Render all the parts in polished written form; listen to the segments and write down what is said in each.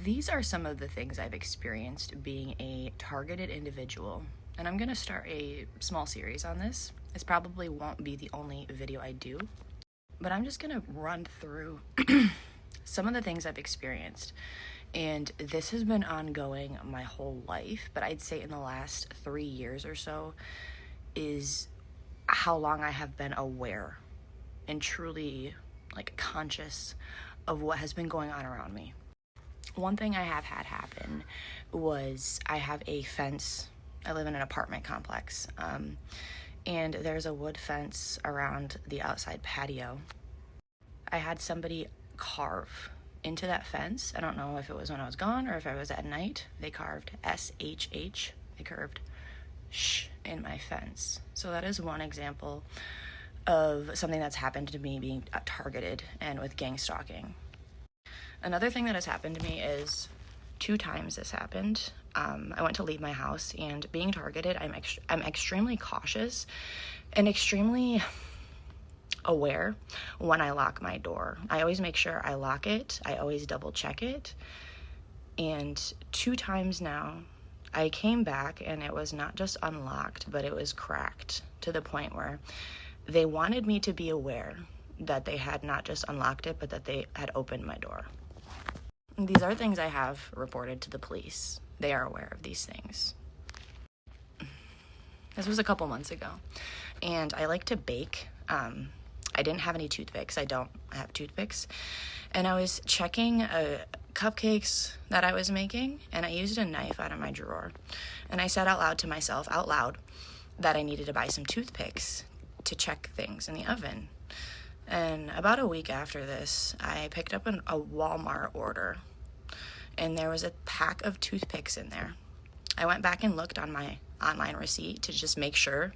These are some of the things I've experienced being a targeted individual, and I'm going to start a small series on this. This probably won't be the only video I do, but I'm just going to run through some of the things I've experienced. And this has been ongoing my whole life, but I'd say in the last 3 years or so is how long I have been aware and truly conscious of what has been going on around me. One thing I have had happen was I have a fence. I live in an apartment complex, and there's a wood fence around the outside patio. I had somebody carve into that fence. I don't know if it was when I was gone or if I was at night. They carved SHH. They carved sh in my fence. So that is one example of something that's happened to me being targeted and with gang stalking. Another thing that has happened to me is 2 times this happened. I went to leave my house, and being targeted, I'm extremely cautious and extremely aware when I lock my door. I always make sure I lock it. I always double check it. And 2 times now, I came back and it was not just unlocked, but it was cracked to the point where they wanted me to be aware that they had not just unlocked it, but that they had opened my door. These are things I have reported to the police. They are aware of these things. This was a couple months ago, and I like to bake. I didn't have any toothpicks. I don't have toothpicks. And I was checking cupcakes that I was making, and I used a knife out of my drawer. And I said out loud to myself, out loud, that I needed to buy some toothpicks to check things in the oven. And about a week after this, I picked up a Walmart order, and there was a pack of toothpicks in there. I went back and looked on my online receipt to just make sure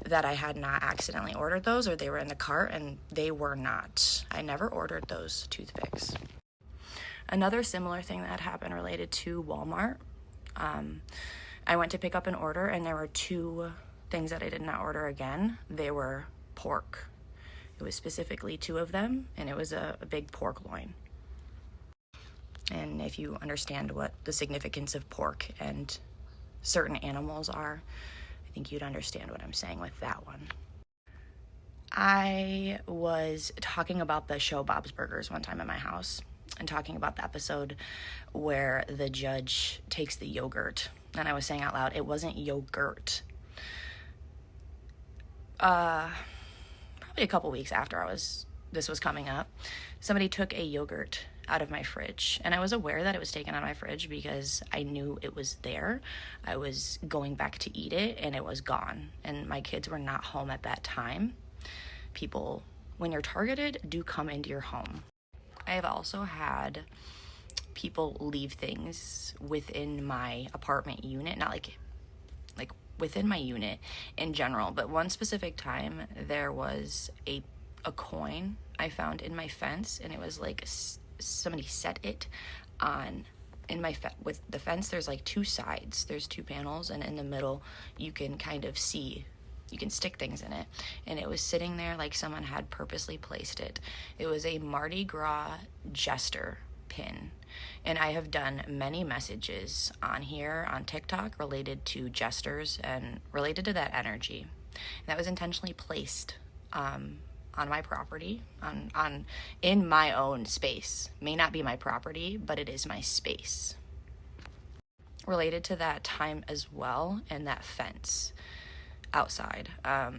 that I had not accidentally ordered those or they were in the cart, and they were not. I never ordered those toothpicks. Another similar thing that happened related to Walmart, I went to pick up an order, and there were 2 things that I did not order again. They were pork. It was specifically 2 of them, and it was a big pork loin. And if you understand what the significance of pork and certain animals are, I think you'd understand what I'm saying with that one. I was talking about the show Bob's Burgers one time in my house, and talking about the episode where the judge takes the yogurt, and I was saying out loud, it wasn't yogurt. Probably a couple weeks after this was coming up, somebody took a yogurt out of my fridge, and I was aware that it was taken out of my fridge because I knew it was there. I was going back to eat it, and it was gone, and my kids were not home at that time. People, when you're targeted, do come into your home. I have also had people leave things within my apartment unit, not like within my unit in general, but one specific time there was a coin I found in my fence, and it was like somebody set it on in my with the fence. There's 2 sides, there's 2 panels, and in the middle you can kind of see, you can stick things in it, and it was sitting there like someone had purposely placed it. It was a Mardi Gras jester pin, and I have done many messages on here on TikTok related to jesters and related to that energy. That was intentionally placed on my property, in my own space. May not be my property, but it is my space. Related to that time as well, and that fence outside,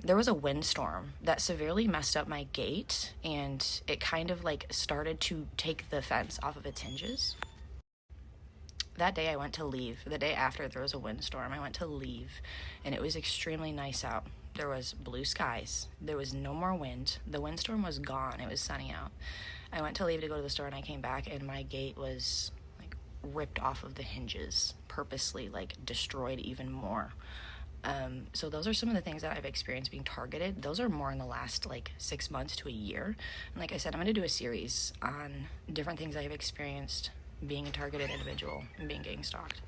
there was a windstorm that severely messed up my gate, and it kind of started to take the fence off of its hinges. That day I went to leave. The day after there was a windstorm, I went to leave, and it was extremely nice out. There was blue skies. There was no more wind. The windstorm was gone. It was sunny out. I went to leave to go to the store, and I came back, and my gate was ripped off of the hinges, purposely destroyed even more. So those are some of the things that I've experienced being targeted. Those are more in the last 6 months to a year. And like I said, I'm going to do a series on different things I've experienced being a targeted individual and being gang stalked.